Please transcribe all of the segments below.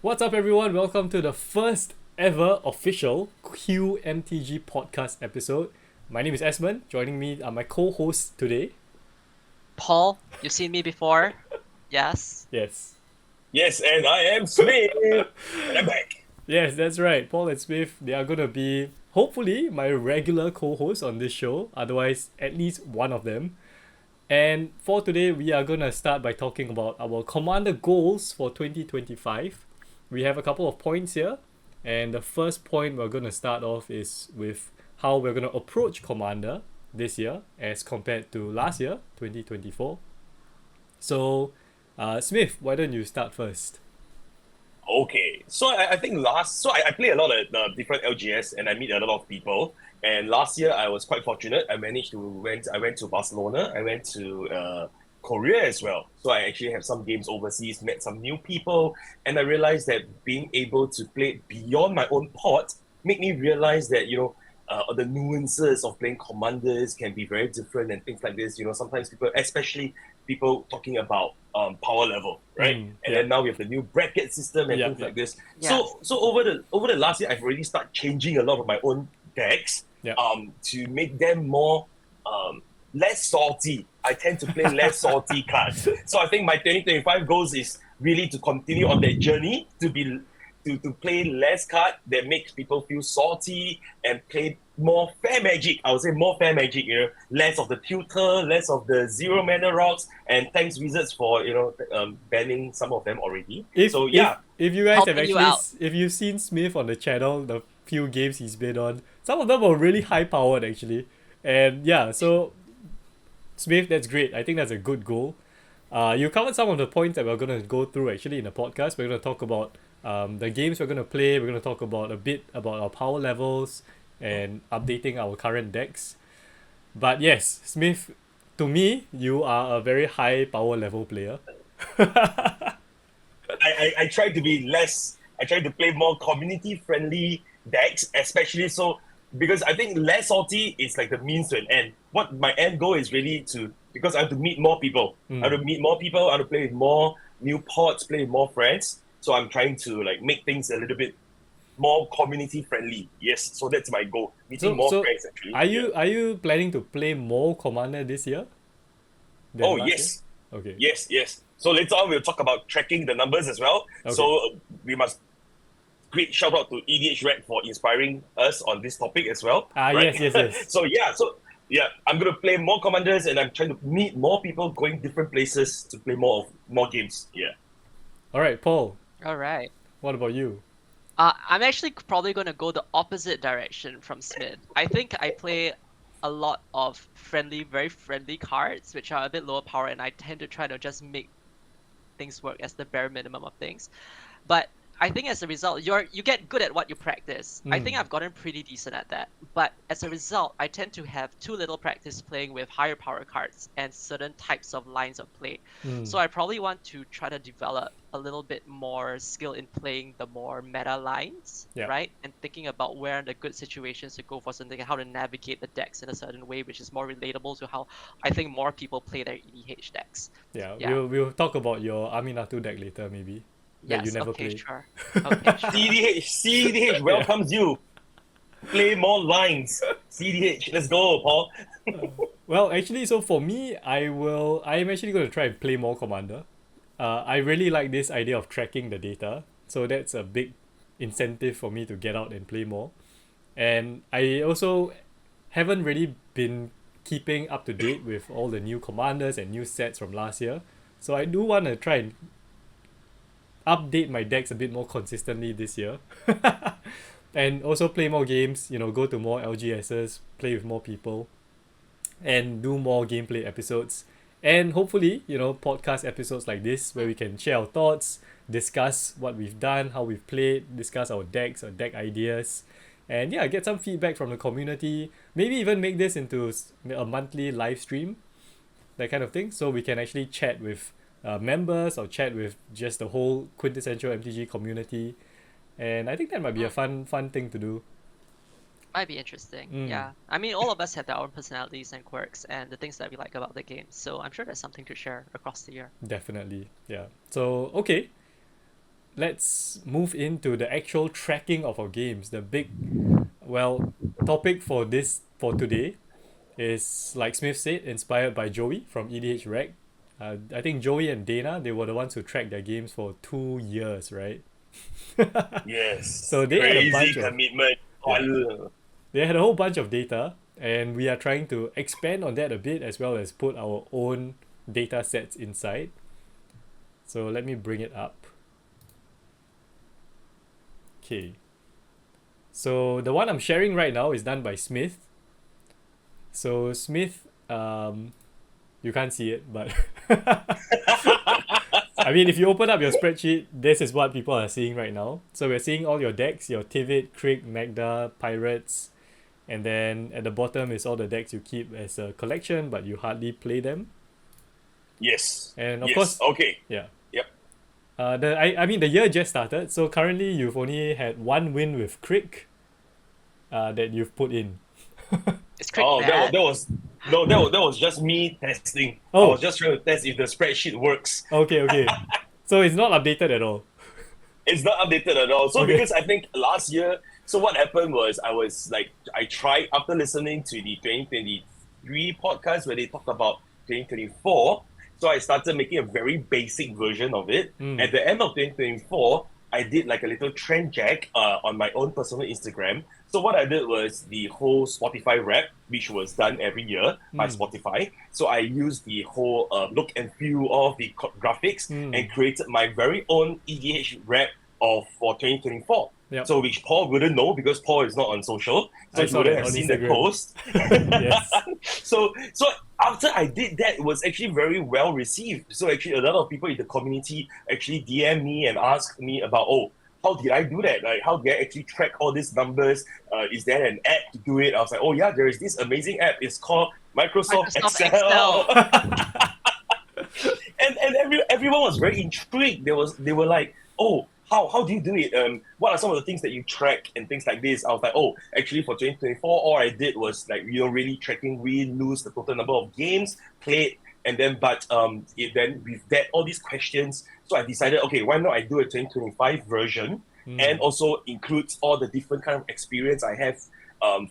What's up, everyone? Welcome to the first ever official QMTG podcast episode. My name is Esmond. Joining me are my co-hosts today. Paul, you've seen me before. Yes. Yes. Yes, and I am Smith, and I'm back. Yes, that's right. Paul and Smith, they are going to be, hopefully, my regular co-hosts on this show. Otherwise, at least one of them. And for today, we are going to start by talking about our commander goals for 2025. We have a couple of points here. And the first point we're going to start off is with how we're going to approach commander this year as compared to last year, 2024. So, Smith, why don't you start first? Okay, so I think I play a lot of different LGS and I meet a lot of people. And last year I was quite fortunate. I went to Barcelona. I went to Korea as well. So I actually have some games overseas, met some new people, and I realized that being able to play beyond my own pot made me realize that the nuances of playing commanders can be very different and things like this. Sometimes people, especially people talking about power level, right? And then now we have the new bracket system and things like this. Yes. So over the last year, I've already started changing a lot of my own decks to make them more less salty. I tend to play less salty cards. So I think my 2025 goals is really to continue on that journey to play less card that makes people feel salty and play more fair magic. I would say more fair magic, less of the tutor, less of the zero mana rocks, and thanks Wizards for banning some of them already. If you guys have Helping you actually, out. if you've seen Smith on the channel, the few games he's been on, some of them are really high powered actually. And yeah, so Smith, that's great. I think that's a good goal. You covered some of the points that we're going to go through actually in the podcast. We're going to talk about the games we're going to play. We're going to talk about a bit about our power levels and updating our current decks. But yes, Smith, to me, you are a very high power level player. I try to be less. I try to play more community friendly decks, especially so because I think less salty is like the means to an end. What my end goal is really because I have to meet more people. I have to meet more people. I have to play with more new pods, play with more friends. So I'm trying to like make things a little bit more community friendly. Yes, so that's my goal. Meeting more So friends actually. are you planning to play more Commander this year than Oh last yes, year? Okay. yes. So later on we'll talk about tracking the numbers as well. Okay. So we must great shout out to EDH Red for inspiring us on this topic as well. Right? Yes. so I'm gonna play more commanders and I'm trying to meet more people going different places to play more games. Yeah. All right, Paul. All right. What about you? I'm actually probably going to go the opposite direction from Smith. I think I play a lot of very friendly cards, which are a bit lower power, and I tend to try to just make things work as the bare minimum of things. But I think as a result, you get good at what you practice. I think I've gotten pretty decent at that. But as a result, I tend to have too little practice playing with higher power cards and certain types of lines of play. So I probably want to try to develop a little bit more skill in playing the more meta lines, right? And thinking about where are the good situations to go for something, how to navigate the decks in a certain way, which is more relatable to how I think more people play their EDH decks. Yeah. We'll talk about your Aminatu deck later maybe. That Yes, you never okay, played. sure. Okay, sure. CDH welcomes you. Play more lines. CDH, let's go, Paul. Well, actually, so for me, I'm actually going to try and play more Commander. I really like this idea of tracking the data. So that's a big incentive for me to get out and play more. And I also haven't really been keeping up to date with all the new commanders and new sets from last year. So I do want to try and update my decks a bit more consistently this year. And also play more games, go to more LGSs, play with more people, and do more gameplay episodes. And hopefully, podcast episodes like this where we can share our thoughts, discuss what we've done, how we've played, discuss our decks or deck ideas, and yeah, get some feedback from the community. Maybe even make this into a monthly live stream, that kind of thing, so we can actually chat with members or chat with just the whole quintessential MTG community. And I think that might be a fun thing to do. Might be interesting. Yeah. I mean, all of us have their own personalities and quirks and the things that we like about the game. So I'm sure there's something to share across the year. Definitely. Yeah. So, okay. let's move into the actual tracking of our games. The big, well, topic for today is, like Smith said, inspired by Joey from EDH Rec. I think Joey and Dana, they were the ones who tracked their games for 2 years, right? Yes. So they had a Crazy bunch of commitment. yeah, Oh, they had a whole bunch of data, and we are trying to expand on that a bit as well as put our own data sets inside. So let me bring it up. Okay. So the one I'm sharing right now is done by Smith. So Smith, you can't see it, but I mean, if you open up your spreadsheet, this is what people are seeing right now. So we're seeing all your decks, your Tivit, Krieg, Magda, Pirates, and then at the bottom is all the decks you keep as a collection, but you hardly play them. yes. And of Yes. course, Okay. yeah. Yep. I mean, the year just started, so currently you've only had one win with Krieg that you've put in. Is Crick Oh, bad? that was just me testing. I Oh, was just trying to test if the spreadsheet works. okay. So it's not updated at all. It's not updated at all. So Okay. because I think last year, so what happened was I tried after listening to the 2023 podcast where they talked about 2024. So I started making a very basic version of it. At the end of 2024, I did like a little trend check on my own personal Instagram. So what I did was the whole Spotify rap, which was done every year by Spotify. So I used the whole look and feel of the graphics and created my very own EDH rap for 2024. Yep. So which Paul wouldn't know because Paul is not on social, so I he saw wouldn't that have on seen the Instagram. post. Yes. So after I did that, it was actually very well received. So actually a lot of people in the community actually DM me and ask me about, oh, how did I do that? Like, how did I actually track all these numbers? Is there an app to do it? I was like, oh yeah, there is this amazing app. It's called Microsoft Excel. and everyone was very intrigued. They were like, oh, how do you do it? What are some of the things that you track and things like this? I was like, oh, actually for 2024, all I did was like really tracking win, lose, the total number of games played, and then then with that all these questions, so I decided, okay, why not I do a 2025 version and also includes all the different kind of experience I have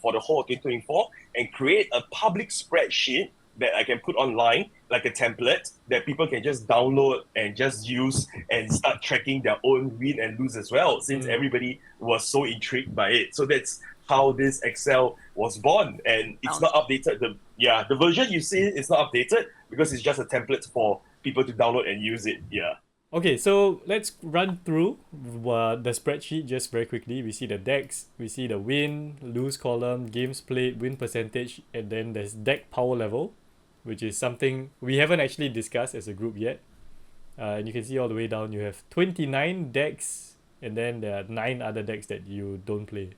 for the whole of 2024 and create a public spreadsheet that I can put online, like a template that people can just download and just use and start tracking their own win and lose as well, since everybody was so intrigued by it. So that's how this Excel was born, and it's not updated. The version you see is not updated because it's just a template for people to download and use it. Yeah. Okay, so let's run through the spreadsheet just very quickly. We see the decks, we see the win, lose column, games played, win percentage, and then there's deck power level, which is something we haven't actually discussed as a group yet. And you can see all the way down, you have 29 decks, and then there are 9 other decks that you don't play.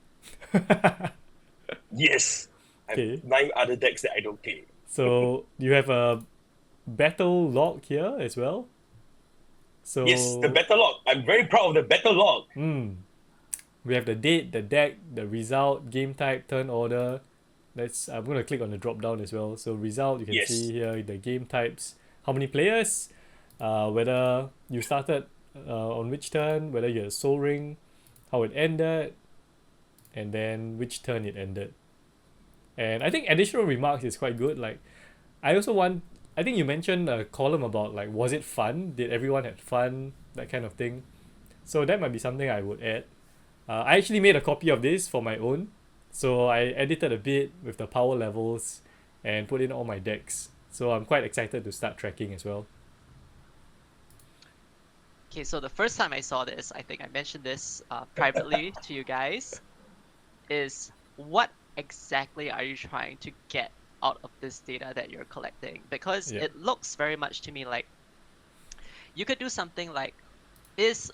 Yes. I Okay. have 9 other decks that I don't play. So you have a battle log here as well. So Yes, the battle log. I'm very proud of the battle log. we have the date, the deck, the result, game type, turn order. I'm gonna click on the drop down as well. So result, you can Yes. see here the game types, how many players, whether you started on which turn, whether you had a soul ring, how it ended, and then which turn it ended. And I think additional remarks is quite good. Like, I think you mentioned a column about like, was it fun? Did everyone have fun? That kind of thing. So that might be something I would add. I actually made a copy of this for my own. So I edited a bit with the power levels and put in all my decks. So I'm quite excited to start tracking as well. Okay, so the first time I saw this, I think I mentioned this privately to you guys, is what exactly are you trying to get out of this data that you're collecting? Because Yeah. it looks very much to me like you could do something like, is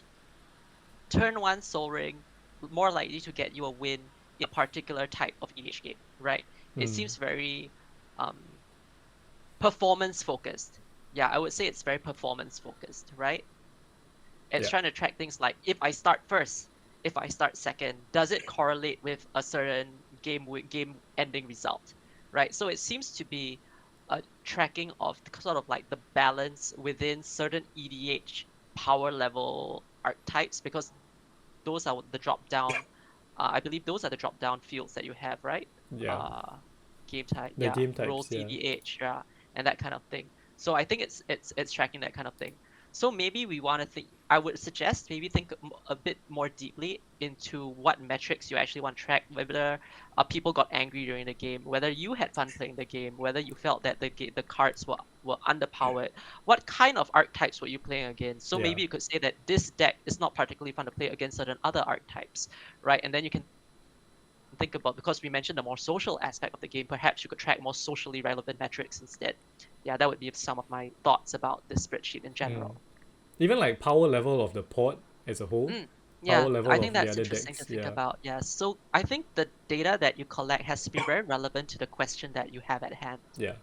turn 1 Soul Ring more likely to get you a win in a particular type of EDH game, right? It seems very performance focused. Yeah, I would say it's very performance focused, right? It's trying to track things like, if I start first, if I start second, does it correlate with a certain game ending result, right? So it seems to be a tracking of sort of like the balance within certain EDH power level archetypes, because those are the drop down. I believe those are the drop down fields that you have, right? Yeah. Game type, The game roles, types, yeah. EDH, and that kind of thing. So I think it's tracking that kind of thing. So maybe we want to think. I would suggest maybe think a bit more deeply into what metrics you actually want to track. Whether people got angry during the game, whether you had fun playing the game, whether you felt that the cards were underpowered. What kind of archetypes were you playing against? So Yeah. maybe you could say that this deck is not particularly fun to play against certain other archetypes, right? And then you can think about, because we mentioned the more social aspect of the game, perhaps you could track more socially relevant metrics instead. Yeah, that would be some of my thoughts about this spreadsheet in general. Even like power level of the port as a whole. Yeah, Power level I of think the that's other interesting decks. to think Yeah. about. Yeah, so I think the data that you collect has to be very relevant to the question that you have at hand. Yeah.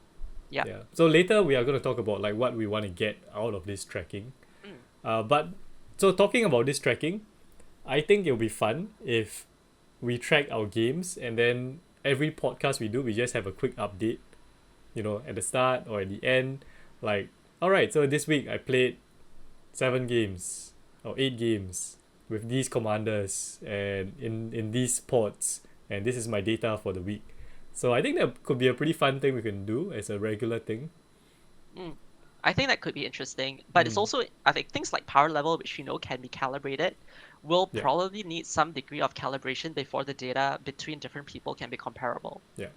Yeah. Yeah. So later we are going to talk about like what we want to get out of this tracking. But so talking about this tracking, I think it'll be fun if we track our games, and then every podcast we do, we just have a quick update, at the start or at the end. Like, all right, so this week I played 7 games or 8 games with these commanders and in these ports, and this is my data for the week. So I think that could be a pretty fun thing we can do as a regular thing. I think that could be interesting, but it's also, I think things like power level, which can be calibrated, will probably need some degree of calibration before the data between different people can be comparable. Yeah.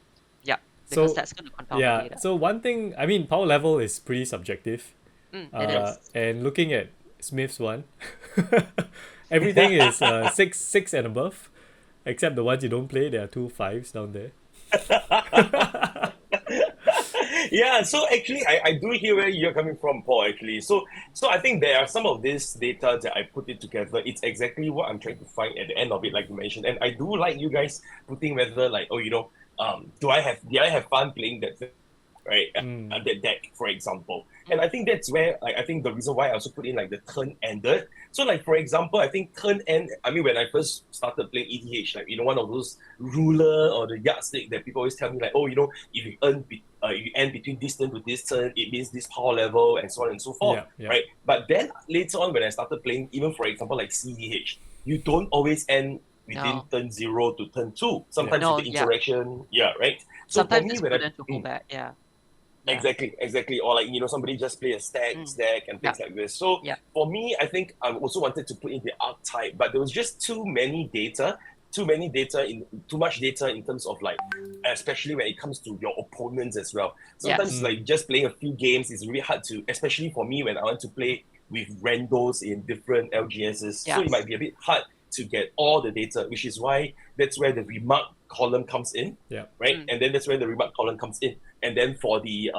Yeah, because So, that's going to confound the data. So one thing, I mean, power level is pretty subjective. It is. And looking at Smith's one, everything is 6 and above, except the ones you don't play. There are 2 5s down there. Yeah, so actually, I do hear where you're coming from, Paul, actually. So I think there are some of this data that I put it together. It's exactly what I'm trying to find at the end of it, like you mentioned. And I do like you guys putting whether, like, did I have fun playing that thing, right? That deck, for example. And I think that's where, like, I think the reason why I also put in, like, the turn ended. So, like, for example, I think turn end, I mean, when I first started playing EDH, like, one of those ruler or the yardstick that people always tell me, like, if you you end between this turn to this turn, it means this power level, and so on and so forth, right? But then later on, when I started playing, even for example, like CDH, you don't always end within turn 0 to turn 2. Sometimes with the interaction, right? So sometimes for me, it's when prudent to hold back, Exactly. Or like, somebody just play a stack and things like this. So for me, I think I also wanted to put in the archetype, but there was just too much data in terms of, like, especially when it comes to your opponents as well. Sometimes like just playing a few games is really hard to, especially for me when I want to play with randos in different LGSs. So it might be a bit hard to get all the data, which is why that's where the remark column comes in, right? And then that's where the remark column comes in. And then for the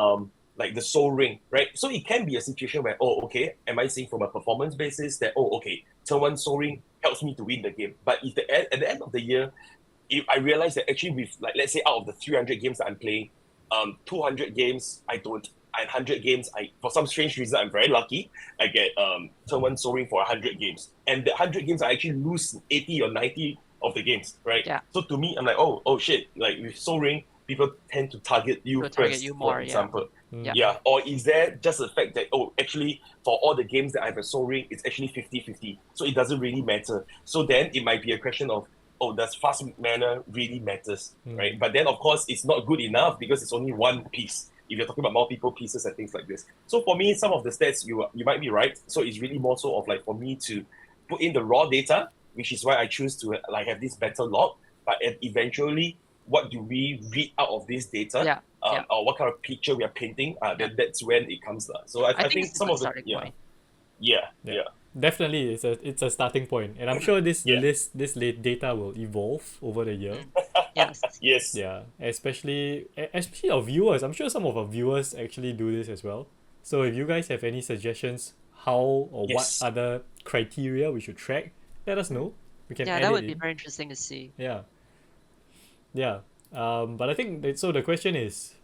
like the soul ring, right? So it can be a situation where, am I seeing from a performance basis that, turn 1 soul ring helps me to win the game. But if at the end of the year, if I realize that actually with, like, let's say out of the 300 games that I'm playing, 200 games I don't, and 100 games for some strange reason I'm very lucky, I get turn 1 soul ring for 100 games. And the 100 games I actually lose 80 or 90 of the games, right? So to me, I'm like, oh shit, like with soul ring, people tend to target you first, for example. Or is there just the fact that, actually, for all the games that I have a soul ring, it's actually 50-50. So it doesn't really matter. So then it might be a question of, does fast mana really matters, right? But then, of course, it's not good enough because it's only one piece, if you're talking about multiple pieces and things like this. So for me, some of the stats, you might be right. So it's really more so of, like, for me to put in the raw data, which is why I choose to, like, have this battle log. But eventually, what do we read out of this data, or what kind of picture we are painting, that's when it comes. So I think some of the definitely it's a starting point, and I'm sure this data will evolve over the year. Yes. Especially our viewers. I'm sure some of our viewers actually do this as well. So if you guys have any suggestions how or what other criteria we should track, let us know. We can add that it would be in. very interesting to see. But I think so the question is,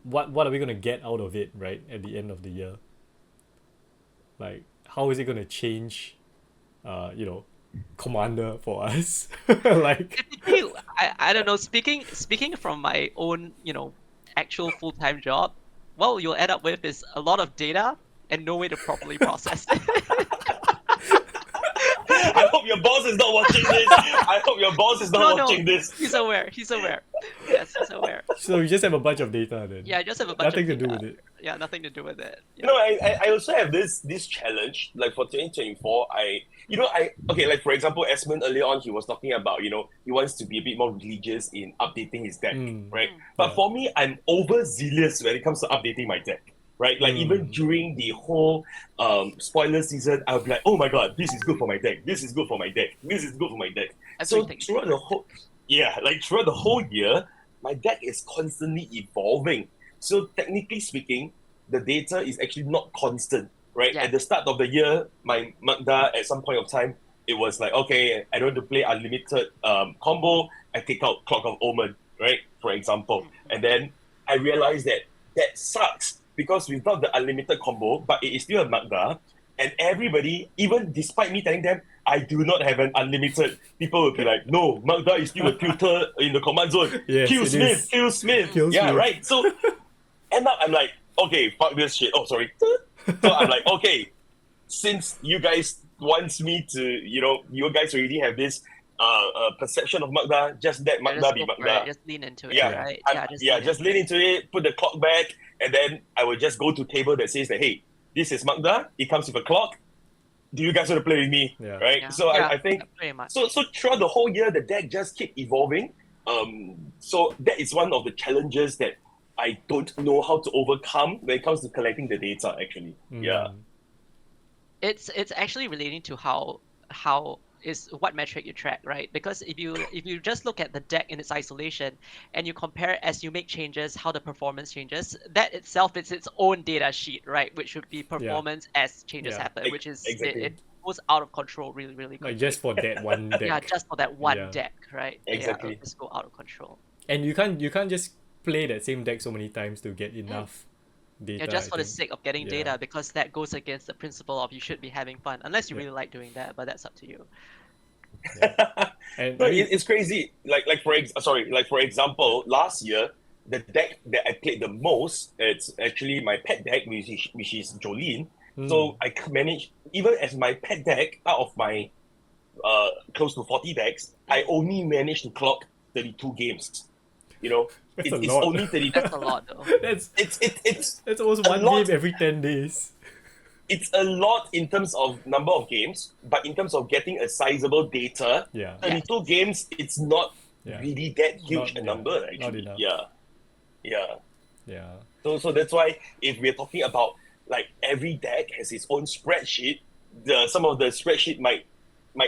what are we gonna get out of it, right, at the end of the year? Like, how is it gonna change commander for us? Like, I don't know, speaking from my own actual full-time job, what you'll end up with is a lot of data and no way to properly process it. boss is not watching this. I hope your boss is not watching this. He's aware. He's aware. Yes, he's aware. So you just have a bunch of data then. Yeah, I just have a bunch Nothing of to do data. with it. Yeah, nothing to do with it. Yeah. No, I also have this challenge. Like for 2024, like for example, Esmond earlier on, he was talking about, he wants to be a bit more religious in updating his deck, right? But Yeah. for me, I'm overzealous when it comes to updating my deck. Right, like even during the whole spoiler season, I'll be like, "Oh my god, this is good for my deck. This is good for my deck. This is good for my deck." Everything. So throughout the whole year, my deck is constantly evolving. So technically speaking, the data is actually not constant, right? Yeah. At the start of the year, my Magda at some point of time, it was like, okay, I don't want to play unlimited combo. I take out Clock of Omen, right? For example, and then I realized that sucks. Because without the unlimited combo, but it is still a Magda, and everybody, even despite me telling them I do not have an unlimited, people will be like, no, Magda is still a tutor in the command zone. Yes, Kill it Smith, is. kill Smith. Kill Yeah, Smith. right. So end up I'm like, okay, fuck this shit. Oh, sorry. So I'm like, okay, since you guys wants me to, you guys already have this perception of Magda, just let Magda Just be go for Magda. it. Just lean into it, Yeah, right? just lean into it, put the clock back, and then I will just go to table that says that, hey, this is Magda, it comes with a clock. Do you guys want to play with me? Yeah. Right? Yeah. So Yeah, I think pretty much. so throughout the whole year the deck just keep evolving. So that is one of the challenges that I don't know how to overcome when it comes to collecting the data actually. Yeah. It's actually relating to how is what metric you track, right? Because if you just look at the deck in its isolation and you compare as you make changes how the performance changes, that itself is its own data sheet, right? Which would be performance as changes Yeah. happen, which is Exactly. it goes out of control really quickly. Like just for that one deck. Yeah, just for that one Yeah. deck, right? Exactly. Yeah, it'll just go out of control. And you can't just play that same deck so many times to get enough data. Yeah, just I for the think. sake of getting Yeah. data, because that goes against the principle of you should be having fun, unless you really like doing that, but that's up to you. And No, I mean, it's crazy. Like for example, last year the deck that I played the most, it's actually my pet deck, which is Jolene. So I managed, even as my pet deck, out of my close to 40 decks, I only managed to clock 32 games. That's a It's lot. only 32. That's a lot, though. that's It's almost a one lot. game every 10 days. It's a lot in terms of number of games, but in terms of getting a sizable data, Yeah. 32 games, it's not Yeah. really that huge Not- a yeah, number not actually. enough. Yeah. Yeah. So that's why if we're talking about like every deck has its own spreadsheet, some of the spreadsheet might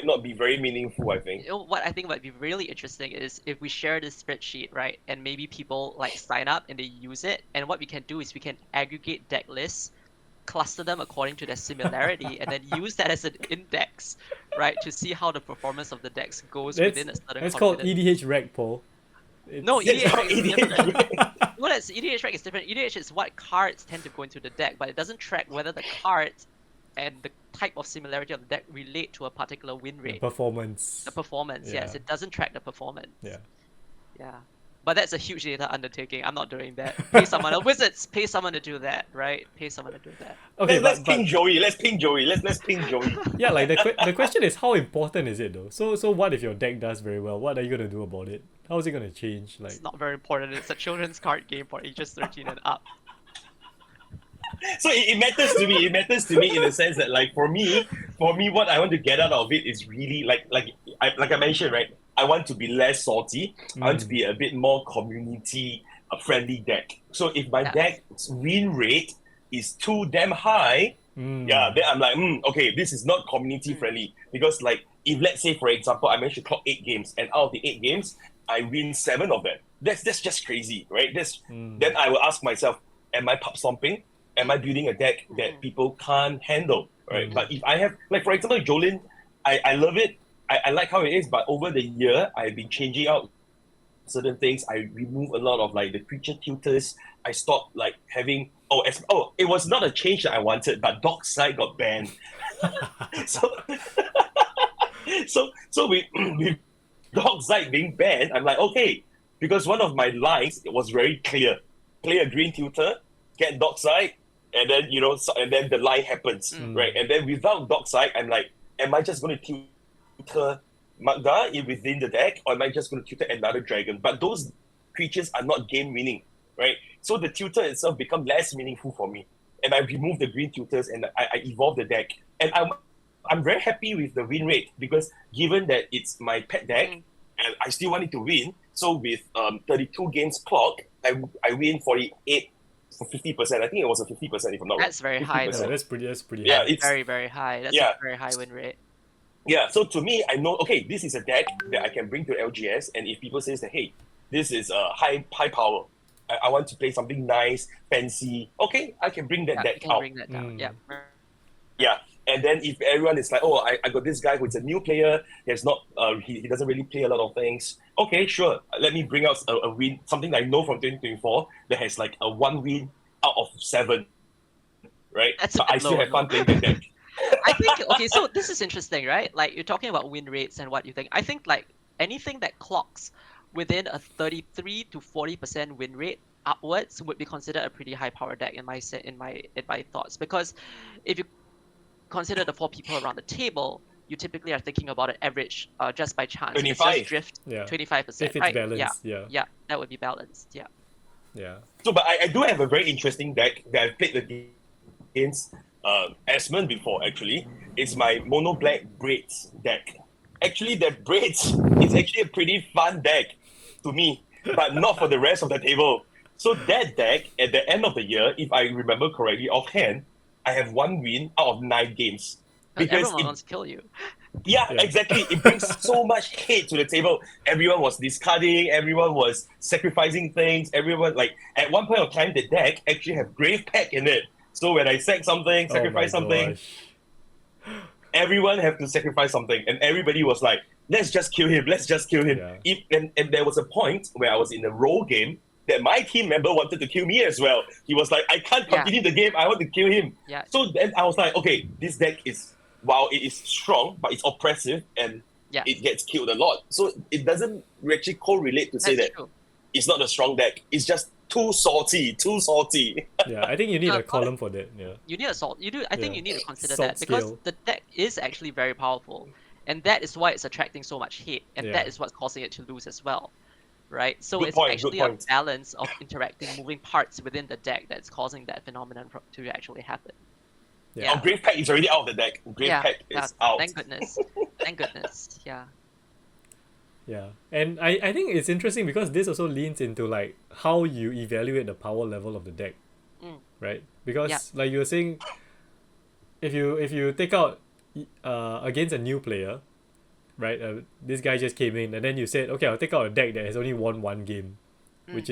not be very meaningful, I think. You know, what I think might be really interesting is if we share this spreadsheet, right, and maybe people like sign up and they use it, and what we can do is we can aggregate deck lists, cluster them according to their similarity, and then use that as an index, right, to see how the performance of the decks goes within a certain That's called confidence. EDH reg, Paul. No, It's EDH not rank is EDH. different. Well, that's EDH rank is different. EDH is what cards tend to go into the deck, but it doesn't track whether the cards and the type of similarity of the deck relate to a particular win rate. Performance. The performance, yes, Yeah. it doesn't track the performance. Yeah. Yeah. But that's a huge data undertaking. I'm not doing that. Pay someone, Wizards, pay someone to do that, right? Pay someone to do that. Okay, Let's but ping Joey. Let's ping Joey. Let's ping Joey. yeah, like the question is how important is it though? So what if your deck does very well? What are you gonna do about it? How is it gonna change? Like It's not very important. It's a children's card game for ages 13 and up. So it matters to me. It matters to me in the sense that, like, for me, what I want to get out of it is really like I mentioned, right? I want to be less salty. I want to be a bit more community friendly deck. So if my deck's win rate is too damn high, yeah, then I'm like, okay, this is not community friendly. Because like, if let's say for example, I managed to clock 8 games, and out of the 8 games, I win 7 of them. That's just crazy, right? Then I will ask myself, am I pub stomping? Am I building a deck that people can't handle, right? But if I have, like for example, Jolene, I love it. I like how it is, but over the year, I've been changing out certain things. I remove a lot of like the creature tutors. I stopped like having, it was not a change that I wanted, but Dockside got banned. so with Dockside being banned, I'm like, okay, because one of my lines, it was very clear. Play a green tutor, get Dockside, and then, and then the line happens, right? And then without Dockside, I'm like, am I just going to tutor Magda within the deck, or am I just going to tutor another dragon? But those creatures are not game winning, right? So the tutor itself become less meaningful for me. And I remove the green tutors and I evolve the deck. And I'm very happy with the win rate because given that it's my pet deck and I still want it to win, so with 32 games clock, I win 48 for 50%. I think it was a 50% if I'm not wrong. That's very high. Yeah, Though. that's pretty Yeah, high. it's Very, very high. That's Yeah. a very high win rate. Yeah, so to me, I know, okay, this is a deck that I can bring to LGS, and if people say that, hey, this is a high power, I want to play something nice, fancy, okay, I can bring that Yeah, deck you can out. bring that down. Yeah. Yeah, and then if everyone is like, oh, I got this guy who's a new player, there's not, he doesn't really play a lot of things. Okay, sure, let me bring out a win, something that I know from 2024 that has like a 1 win out of 7, right? That's a but bit I still low, have fun no? playing that deck. I think, okay, so this is interesting, right? Like, you're talking about win rates and what you think. I think, like, anything that clocks within a 33 to 40% win rate upwards would be considered a pretty high power deck in my thoughts. Because if you consider the 4 people around the table, you typically are thinking about an average just by chance. If it's 25. just drift, Yeah. 25%, If it's right? balanced, Yeah, that would be balanced, yeah. Yeah. So, but I do have a very interesting deck that I've played against Esmond before, actually. It's my mono black braids deck. Actually, that braids is actually a pretty fun deck to me, but not for the rest of the table. So that deck, at the end of the year, if I remember correctly offhand, I have 1 win out of 9 games. Because Everyone wants to kill you. yeah, exactly. It brings so much hate to the table. Everyone was discarding, everyone was sacrificing things, everyone, like, at one point of time, the deck actually have Grave Pack in it. So when I sack something, sacrifice something, gosh. everyone have to sacrifice something. And everybody was like, let's just kill him, let's just kill him. Yeah. And there was a point where I was in a role game that my team member wanted to kill me as well. He was like, I can't continue the game, I want to kill him. Yeah. So then I was like, okay, this deck is, while it is strong, but it's oppressive and it gets killed a lot. So it doesn't actually correlate to say That's that true. it's not a strong deck. It's just too salty. Yeah, I think you need a column for that. Yeah. You need a salt. You do. I think Yeah. you need to consider Salt that because scale. the deck is actually very powerful, and that is why it's attracting so much hate, and Yeah. that is what's causing it to lose as well, right? So Good it's point, actually good a point. balance of interacting moving parts within the deck that's causing that phenomenon to actually happen. Yeah. Oh, Grave Pack is already out of the deck. Grave Pack is out. Thank goodness. Thank goodness. Yeah. Yeah, and I think it's interesting because this also leans into like how you evaluate the power level of the deck, right? Because like you were saying, if you take out against a new player, right? This guy just came in, and then you said, okay, I'll take out a deck that has only won 1 game, which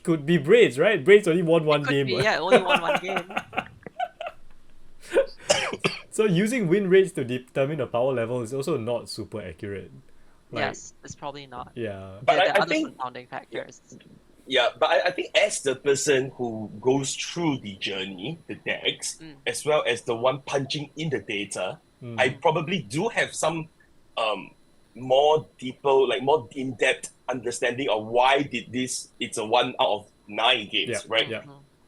could be Braids, right? Braids only won 1 game. Yeah, only won 1 game. So using win rates to determine the power level is also not super accurate. Like, yes, it's probably not. Yeah. But There are I other think confounding factors. Yeah, but I think as the person who goes through the journey, the decks, as well as the one punching in the data, I probably do have some more deeper, like more in-depth understanding of why did this, it's a 1 out of 9 games, right? Yeah.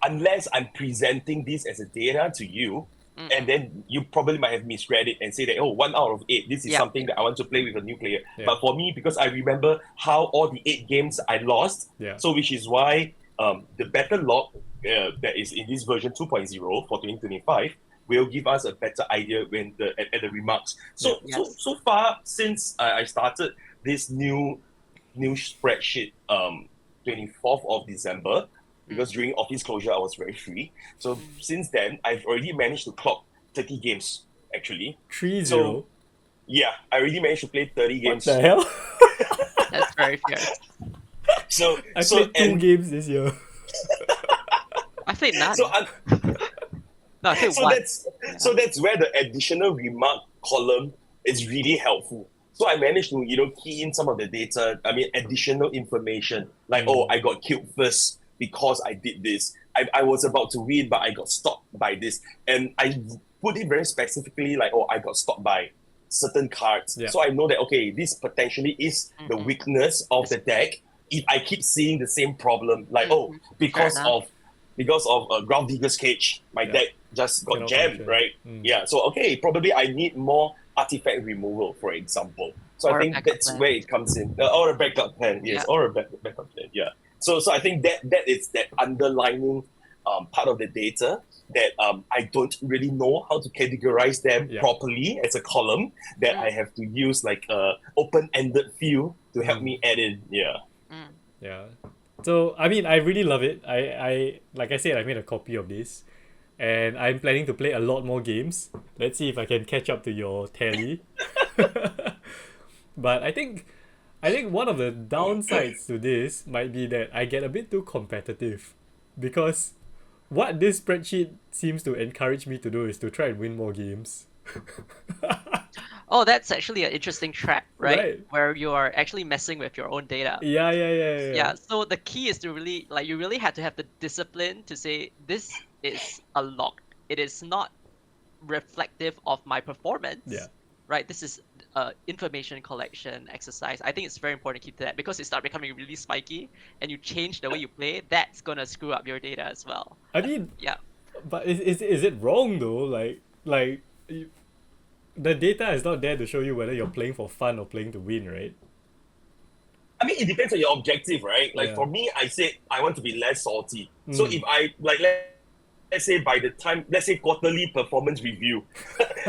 Unless I'm presenting this as a data to you, and then you probably might have misread it and say that, oh, 1 out of 8, this is something that I want to play with a new player. Yeah. But for me, because I remember how all the 8 games I lost, so which is why the battle log that is in this version 2.0 for 2025 will give us a better idea when at the remarks. So so far since I started this new spreadsheet 24th of December, because during office closure I was very free. So since then I've already managed to clock 30 games actually. 3-0. So yeah, I already managed to play 30 What games. the hell? That's very fair. So I played 2 games this year. I played none. So no, I played so 1. that's where the additional remark column is really helpful. So I managed to key in some of the data. I mean, additional information like, oh, I got killed first because I did this. I was about to win, but I got stopped by this, and I put it very specifically like, oh, I got stopped by certain cards. Yeah. So I know that okay, this potentially is the weakness of the deck. If I keep seeing the same problem, like because of Ground Digger's Cage, my deck just got Cannot jammed, function. right? Yeah, so okay, probably I need more artifact removal, for example. So Or I a think backup that's plan. where it comes in. Or a backup plan, yes, Yeah. or a backup plan, yeah. So I think that is that underlining part of the data that I don't really know how to categorize them Yeah. properly as a column, that I have to use like a open-ended field to help me add in. Yeah. Mm. Yeah. So I mean, I really love it. I like I said, I made a copy of this, and I'm planning to play a lot more games. Let's see if I can catch up to your tally. But I think one of the downsides to this might be that I get a bit too competitive, because what this spreadsheet seems to encourage me to do is to try and win more games. Oh, that's actually an interesting trap, right? Right. Where you are actually messing with your own data. Yeah, yeah, yeah, Yeah, so the key is to really like you really have to have the discipline to say this is a log. It is not reflective of my performance. Yeah. Right? This is information collection exercise. I think it's very important to keep to that because it start becoming really spiky and you change the way you play, that's gonna screw up your data as well. I mean, Yeah. but is it wrong though? Like the data is not there to show you whether you're playing for fun or playing to win, right? I mean, it depends on your objective, right? Like Yeah. for me, I said I want to be less salty. So Mm. if I like let's say by the time, let's say quarterly performance review,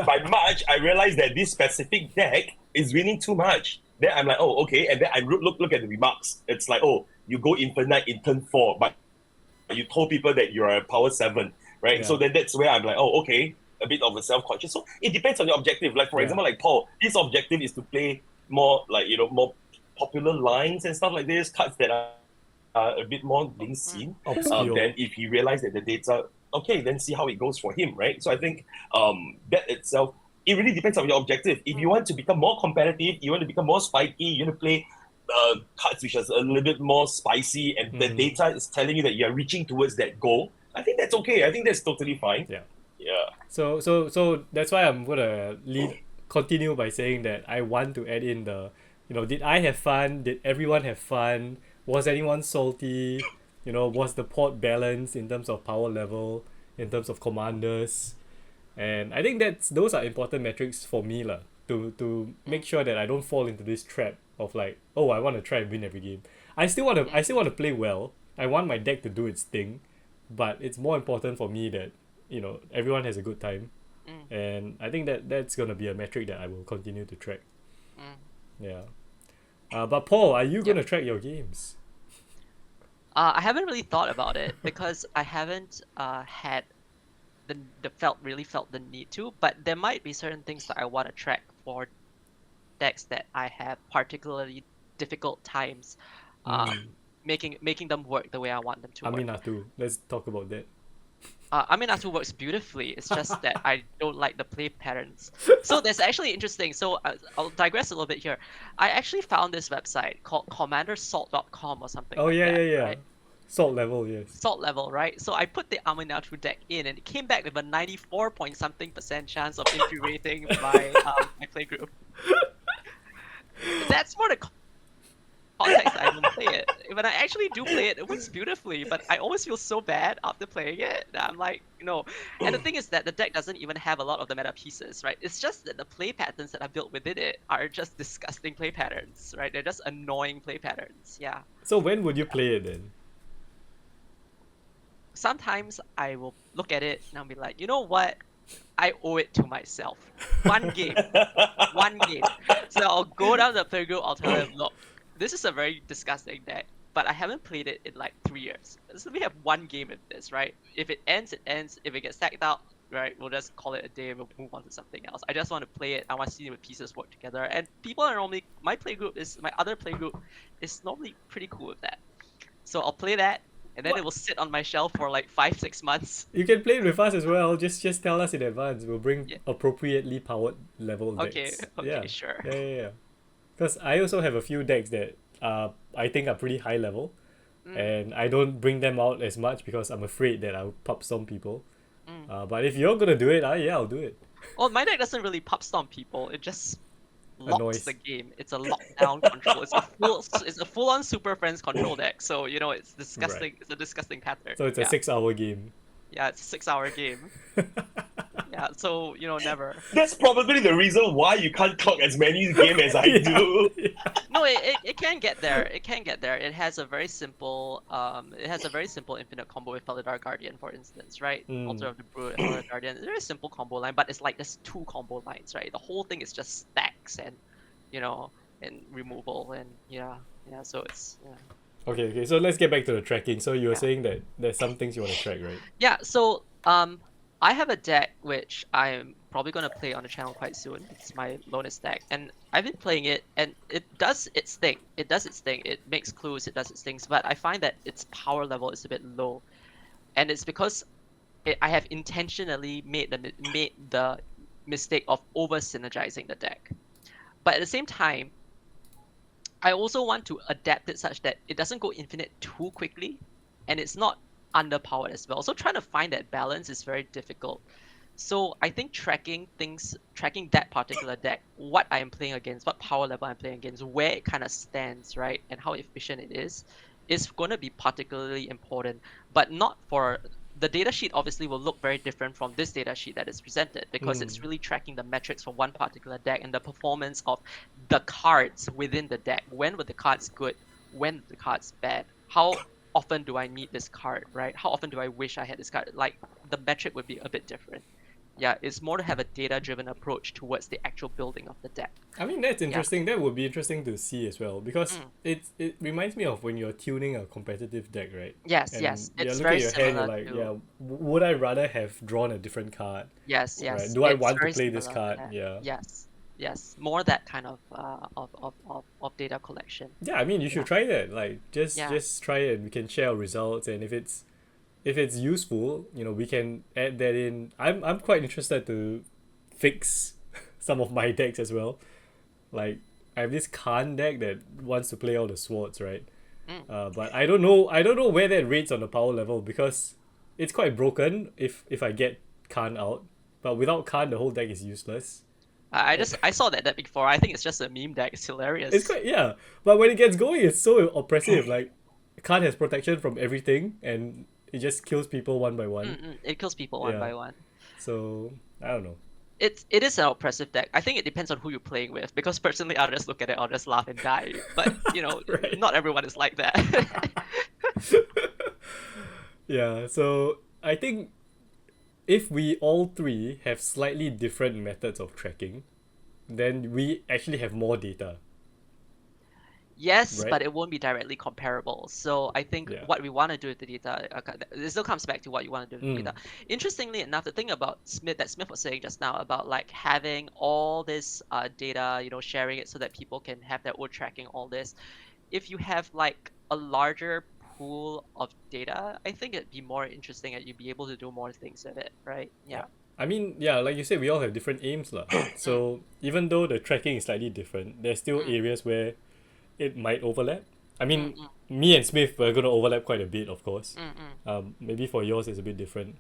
by March I realized that this specific deck is winning too much. Then I'm like, oh, okay, and then I look at the remarks. It's like, oh, you go infinite in turn 4, but you told people that you're a power 7, right? Yeah. So then that's where I'm like, oh, okay, a bit of a self-conscious. So it depends on your objective. Like for Yeah. example, like Paul, his objective is to play more like more popular lines and stuff like this, cards that are a bit more being seen. Obscure. Then if he realized that the data, okay, then see how it goes for him, right? So I think that itself, it really depends on your objective. If you want to become more competitive, you want to become more spiky, you want to play cards which is a little bit more spicy, and the data is telling you that you're reaching towards that goal, I think that's okay. I think that's totally fine. Yeah. Yeah. So that's why I'm gonna continue by saying that I want to add in the, did I have fun? Did everyone have fun? Was anyone salty? Was the port balanced in terms of power level, in terms of commanders? And I think those are important metrics for me lah, to make sure that I don't fall into this trap of like, oh, I want to try and win every game. I still want to play well. I want my deck to do its thing, but it's more important for me that everyone has a good time. And I think that's gonna be a metric that I will continue to track. Yeah. But Paul, are you gonna track your games? I haven't really thought about it because I haven't had really felt the need to, but there might be certain things that I want to track for decks that I have particularly difficult times making them work the way I want them to work. Aminatu, let's talk about that. Aminatu works beautifully. It's just that I don't like the play patterns. So that's actually interesting. So I'll digress a little bit here. I actually found this website called commandersalt.com or something. Oh like yeah, that, yeah. Right? Salt level, yes. Salt level, right? So I put the Aminatu deck in, and it came back with a 94 point something % chance of infuriating my play group. That's more the context I don't play it. When I actually do play it, it works beautifully, but I always feel so bad after playing it that I'm like, no. And the thing is that the deck doesn't even have a lot of the meta pieces, right? It's just that the play patterns that are built within it are just disgusting play patterns, right? They're just annoying play patterns, yeah. So when would you play it then? Sometimes I will look at it and I'll be like, you know what? I owe it to myself. One game. One game. So I'll go down to the playgroup, I'll tell them, look, this is a very disgusting deck, but I haven't played it in like 3 years. So we have one game with this, right? If it ends, it ends. If it gets sacked out, right, we'll just call it a day and we'll move on to something else. I just want to play it. I want to see the pieces work together. And people are normally, my other playgroup is normally pretty cool with that. So I'll play that, and then it will sit on my shelf for like 5-6 months. You can play it with us as well. Just tell us in advance. We'll bring appropriately powered level decks. Okay, sure. Yeah. Because I also have a few decks that I think are pretty high level, and I don't bring them out as much because I'm afraid that I'll pop some people. But if you're gonna do it, yeah, I'll do it. Well, my deck doesn't really pop stomp people. It just locks Annoys. the game. It's a lockdown control. It's a full-on Super Friends control deck. So it's disgusting. Right. It's a disgusting pattern. So it's a 6-hour game. Yeah, it's a 6-hour game. Yeah, so never. That's probably the reason why you can't clock as many game as I do. No, it can get there. It can get there. It has a very simple infinite combo with Felidar Guardian, for instance, right? Altar of the Brood and Felidar Guardian. It's a very simple combo line, but it's like there's 2 combo lines, right? The whole thing is just stacks and and removal and yeah. So it's Okay, so let's get back to the tracking. So you were saying that there's some things you want to track, right? Yeah, so I have a deck which I'm probably gonna play on the channel quite soon. It's my Lonus deck, and I've been playing it, and it does its thing. It makes clues, it does its things, but I find that its power level is a bit low, and it's because I have intentionally made the mistake of over synergizing the deck. But at the same time, I also want to adapt it such that it doesn't go infinite too quickly, and it's not underpowered as well. So trying to find that balance is very difficult. So I think tracking that particular deck, what I am playing against, what power level I'm playing against, where it kind of stands, right, and how efficient it is going to be particularly important. But not for the data sheet. Obviously, will look very different from this data sheet that is presented because it's really tracking the metrics for one particular deck and the performance of the cards within the deck. When were the cards good? When were the cards bad? How often do I need this card, right? How often do I wish I had this card? Like, the metric would be a bit different. Yeah, it's more to have a data-driven approach towards the actual building of the deck. I mean, that's interesting. That would be interesting to see as well, because it reminds me of when you're tuning a competitive deck, right? Yes, and yes. You It's look very at your hand, you're similar like, to... would I rather have drawn a different card? Yes, yes. Right? Do I It's want to very play this similar to card? that. Yeah. Yes. More that kind of data collection. Yeah, I mean, you should try that. Like, just try it. We can share our results, and if it's useful, we can add that in. I'm quite interested to fix some of my decks as well. Like, I have this Khan deck that wants to play all the swords, right? But I don't know where that rates on the power level, because it's quite broken if I get Khan out. But without Khan, the whole deck is useless. I saw that deck before. I think it's just a meme deck. It's hilarious. It's quite, but when it gets going, it's so oppressive. Like, Khan has protection from everything, and it just kills people one by one. It kills people one by one. So I don't know. It is an oppressive deck. I think it depends on who you're playing with, because personally I'll just look at it, I'll just laugh and die. But Right. Not everyone is like that. Yeah, so I think if we all three have slightly different methods of tracking, then we actually have more data. Yes, Right? but it won't be directly comparable. So I think what we want to do with the data, it still comes back to what you want to do with the data. Interestingly enough, the thing about Smith was saying just now about like having all this data, sharing it so that people can have their own tracking, all this. If you have like a larger pool of data, I think it'd be more interesting and you'd be able to do more things with it, right? Yeah. I mean, like you said, we all have different aims lah. So even though the tracking is slightly different, there's still areas where it might overlap. I mean, me and Smith are going to overlap quite a bit, of course. Maybe for yours it's a bit different.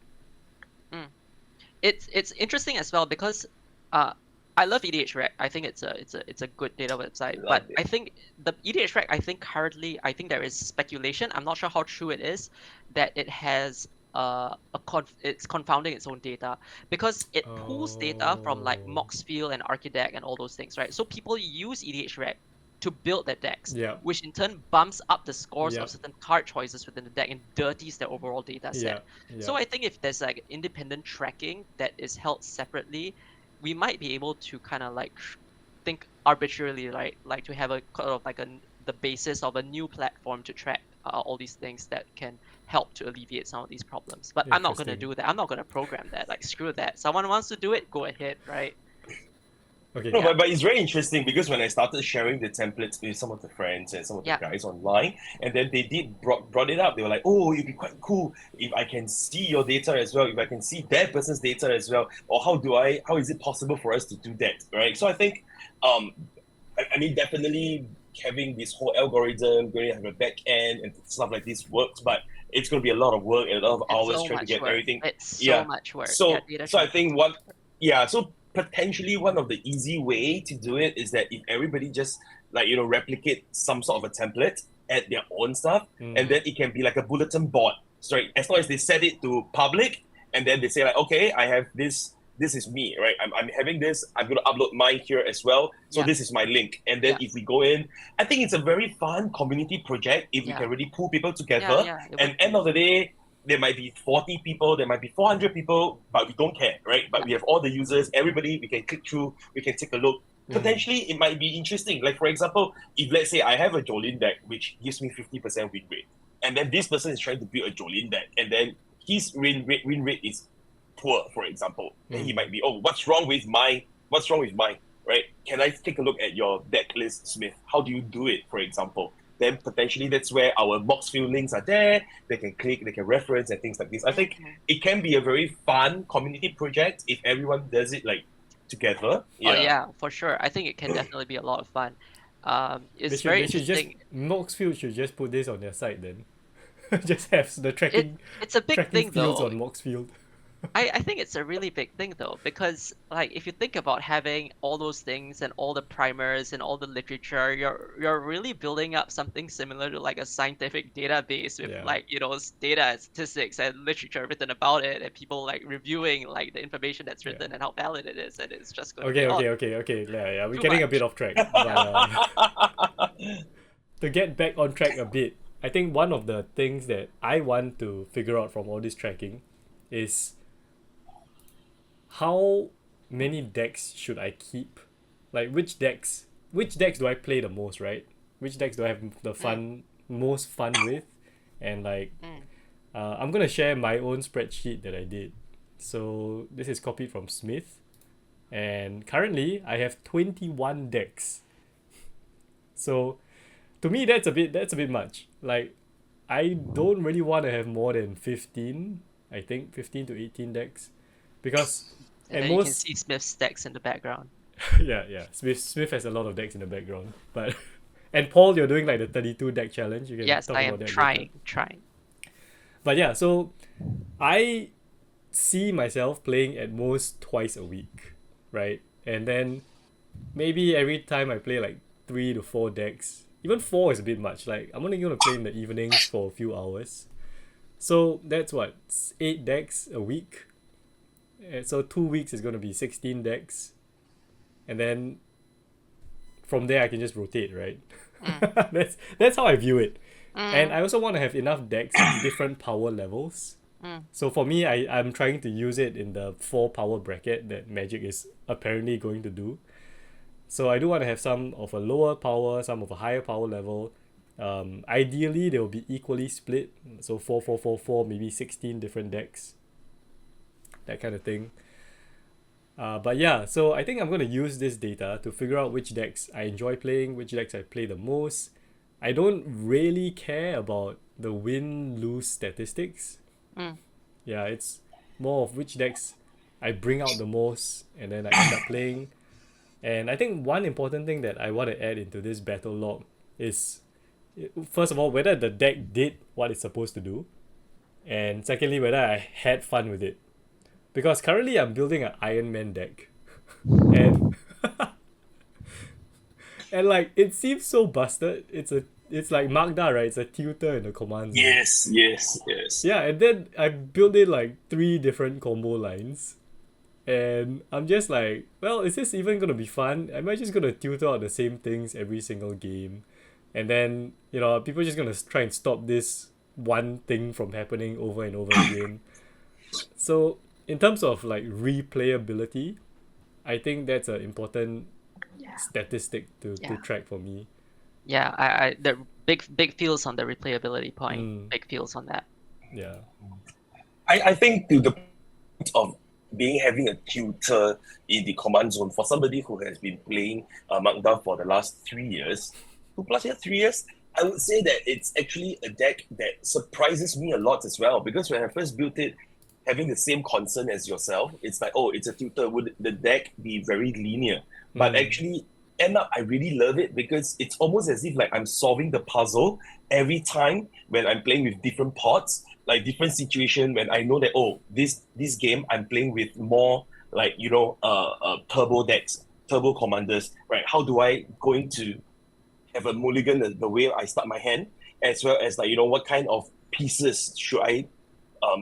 It's interesting as well because I love EDH Rec. I think it's a good data website. But I think the EDH Rec, currently there is speculation. I'm not sure how true it is that it has it's confounding its own data, because it pulls data from like Moxfield and Archidec and all those things, right? So people use EDH Rec to build their decks, which in turn bumps up the scores of certain card choices within the deck and dirties their overall data set. So I think if there's like independent tracking that is held separately, we might be able to kind of like think arbitrarily, right? Like to have a kind of like the basis of a new platform to track all these things that can help to alleviate some of these problems. But I'm not going to do that. I'm not going to program that. Like, screw that. Someone wants to do it, go ahead, right? Okay. No, but it's very interesting because when I started sharing the templates with some of the friends and some of the guys online, and then they brought it up. They were like, "Oh, it'd be quite cool if I can see your data as well, if I can see that person's data as well, or how is it possible for us to do that?" Right? So I think, I mean, definitely having this whole algorithm, going to have a back end and stuff like this works, but it's going to be a lot of work and a lot of hours trying to get everything. It's so much work. So I think so potentially one of the easy way to do it is that if everybody just replicate some sort of a template, add their own stuff, and then it can be like a bulletin board. So as long as they set it to public, and then they say like, okay, I have this this is me, right? I'm having this. I'm going to upload mine here as well. So Yeah. this is my link. And then if we go in, I think it's a very fun community project if we Yeah. can really pull people together. Yeah, it And would end be. of the day, there might be 40 people, there might be 400 people, but we don't care, right? But we have all the users, everybody, we can click through, we can take a look. Potentially, it might be interesting. Like, for example, if let's say I have a Jolene deck, which gives me 50% win rate, and then this person is trying to build a Jolene deck, and then his win rate is poor, for example, then he might be, oh, what's wrong with mine, right? Can I take a look at your deck list, Smith? How do you do it, for example? Then potentially that's where our box fill links are there. They can click, they can reference and things like this. I think it can be a very fun community project if everyone does it like together. Oh yeah, for sure. I think it can definitely be a lot of fun. It's very interesting. Moxfield should just put this on their site then. Just have the tracking. It's a big tracking thing fields though. on Moxfield. I think it's a really big thing though, because like if you think about having all those things and all the primers and all the literature, you're really building up something similar to like a scientific database with like, you know, data and statistics and literature written about it and people like reviewing like the information that's written and how valid it is, and it's just going to Okay. Yeah, we're Too getting a much. bit off track. But, to get back on track a bit, I think one of the things that I want to figure out from all this tracking is how many decks should I keep? Like which decks do I play the most, right? Which decks do I have the most fun with? And like I'm gonna share my own spreadsheet that I did. So this is copied from Smith, and currently I have 21 decks. So to me that's a bit much. Like I don't really want to have more than 15, I think 15 to 18 decks, because and then you can see Smith's stacks in the background. yeah. Smith has a lot of decks in the background, but and Paul, you're doing like the 32 deck challenge. You can Yes, talk I about am that trying. But yeah, so I see myself playing at most twice a week, right? And then maybe every time I play like 3 to 4 decks. Even 4 is a bit much. Like I'm only gonna play in the evenings for a few hours. So that's what, 8 decks a week. So 2 weeks is gonna be 16 decks. And then from there I can just rotate, right? That's how I view it. And I also want to have enough decks with different power levels. So for me, I'm trying to use it in the 4 power bracket that Magic is apparently going to do. So I do want to have some of a lower power, some of a higher power level. Ideally, they will be equally split. So 4, 4, 4, 4, maybe 16 different decks. That kind of thing. But yeah, so I think I'm going to use this data to figure out which decks I enjoy playing, which decks I play the most. I don't really care about the win-lose statistics. Yeah, it's more of which decks I bring out the most and then I end up playing. And I think one important thing that I want to add into this battle log is, first of all, whether the deck did what it's supposed to do, and secondly, whether I had fun with it. Because currently I'm building an Iron Man deck, and and like it seems so busted. It's like Magda, right? It's a tutor in the command zone. Yes. Yeah, and then I built in like 3 different combo lines. And I'm just like, well, is this even going to be fun? Am I just going to tutor out the same things every single game? And then, you know, people are just going to try and stop this one thing from happening over and over again. So, in terms of like replayability, I think that's an important statistic to track for me. Yeah, I the big feels on the replayability point. Big feels on that. Yeah. I think to the point of having a tutor in the command zone for somebody who has been playing Magda for the last 3 years, 3 years, I would say that it's actually a deck that surprises me a lot as well, because when I first built it, having the same concern as yourself, it's like, oh, it's a tutor, would the deck be very linear? But actually, end up, I really love it because it's almost as if like I'm solving the puzzle every time when I'm playing with different pots, like different situation, when I know that, oh, this game I'm playing with more like, you know, turbo decks, turbo commanders, right? How do I going to have a mulligan the way I start my hand, as well as like, you know, what kind of pieces should I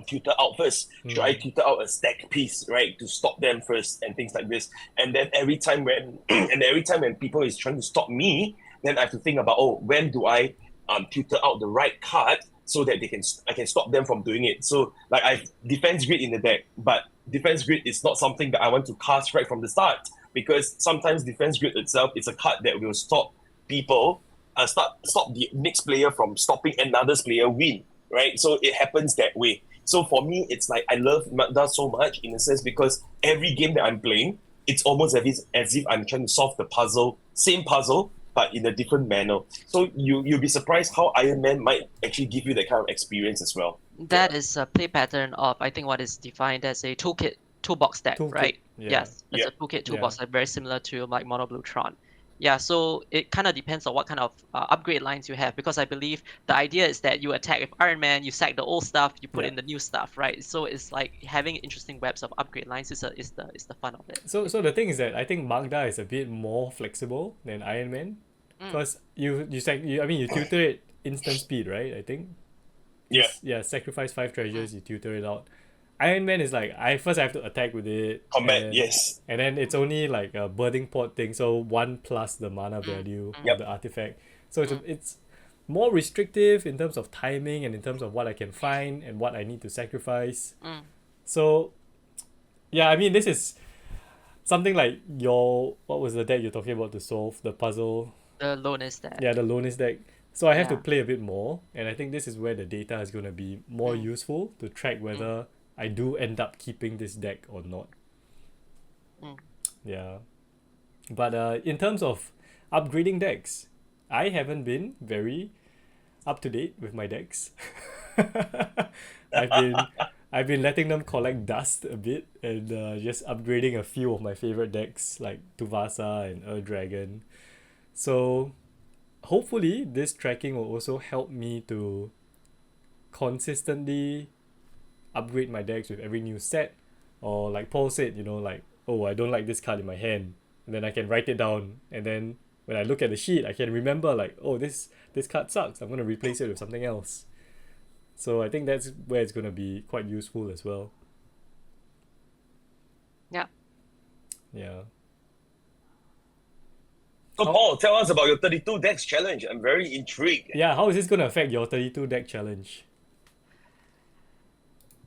tutor out first? Should I tutor out a stack piece, right, to stop them first and things like this? And then every time when people is trying to stop me, then I have to think about, oh, when do I tutor out the right card so that I can stop them from doing it. So like I've defense grid in the deck, but defense grid is not something that I want to cast right from the start, because sometimes defense grid itself is a card that will stop people stop the next player from stopping another's player win, right? So it happens that way. So for me, it's like I love Magda so much in a sense because every game that I'm playing, it's almost as if I'm trying to solve the puzzle, same puzzle, but in a different manner. So you'll be surprised how Iron Man might actually give you that kind of experience as well. That is a play pattern of, I think, what is defined as a toolbox deck, right? Yeah. Yes, it's Yeah. a toolkit toolbox, like very similar to like Mono Blue Tron. Yeah, so it kind of depends on what kind of upgrade lines you have, because I believe the idea is that you attack with Iron Man, you sack the old stuff, you put in the new stuff, right? So it's like having interesting webs of upgrade lines is the fun of it. So the thing is that I think Magda is a bit more flexible than Iron Man, because you tutor it instant speed, right? I think. Yeah. Sacrifice 5 treasures, you tutor it out. Iron Man is like I have to attack with it. Combat, yes. And then it's only like a birthing pot thing, so 1 plus the mana value of the artifact. So it's more restrictive in terms of timing and in terms of what I can find and what I need to sacrifice. So yeah, I mean this is something like what was the deck you're talking about to solve the puzzle? The Lowness deck. Yeah, the Lowness deck. So I have to Yeah. play a bit more, and I think this is where the data is going to be more useful to track whether I do end up keeping this deck or not. Yeah. But in terms of upgrading decks, I haven't been very up to date with my decks. I've been letting them collect dust a bit and just upgrading a few of my favorite decks like Tuvasa and Earth Dragon. So hopefully this tracking will also help me to consistently upgrade my decks with every new set, or like Paul said, like, oh, I don't like this card in my hand, and then I can write it down, and then when I look at the sheet I can remember like, oh, this card sucks, I'm going to replace it with something else. So I think that's where it's going to be quite useful as well. Yeah. So Paul, tell us about your 32 decks challenge. I'm very intrigued. Yeah, how is this going to affect your 32 deck challenge?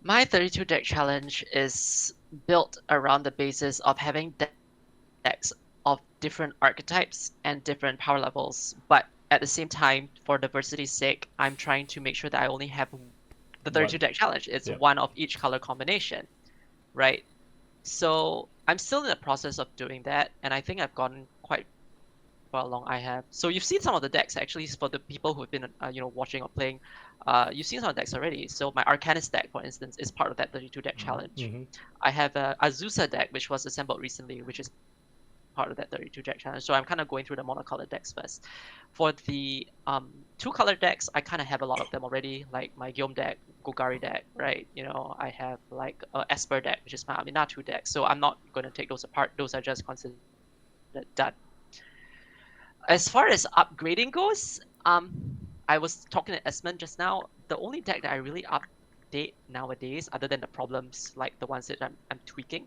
My 32 deck challenge is built around the basis of having decks of different archetypes and different power levels, but at the same time, for diversity's sake, I'm trying to make sure that I only have the 32 deck challenge. It's one of each color combination, right? So I'm still in the process of doing that, and I think I've gotten quite far along. So you've seen some of the decks actually. For the people who've been watching or playing, you've seen some of the decks already. So my Arcanist deck, for instance, is part of that 32 deck challenge. I have a Azusa deck which was assembled recently, which is part of that 32 deck challenge. So I'm kind of going through the monocolored decks first. For the 2-color decks, I kind of have a lot of them already, like my Guillaume deck, Golgari deck, right? I have like a Esper deck, which is my Aminatu deck. So I'm not going to take those apart. Those are just considered done. As far as upgrading goes, I was talking to Esmond just now. The only deck that I really update nowadays, other than the problems like the ones that I'm tweaking,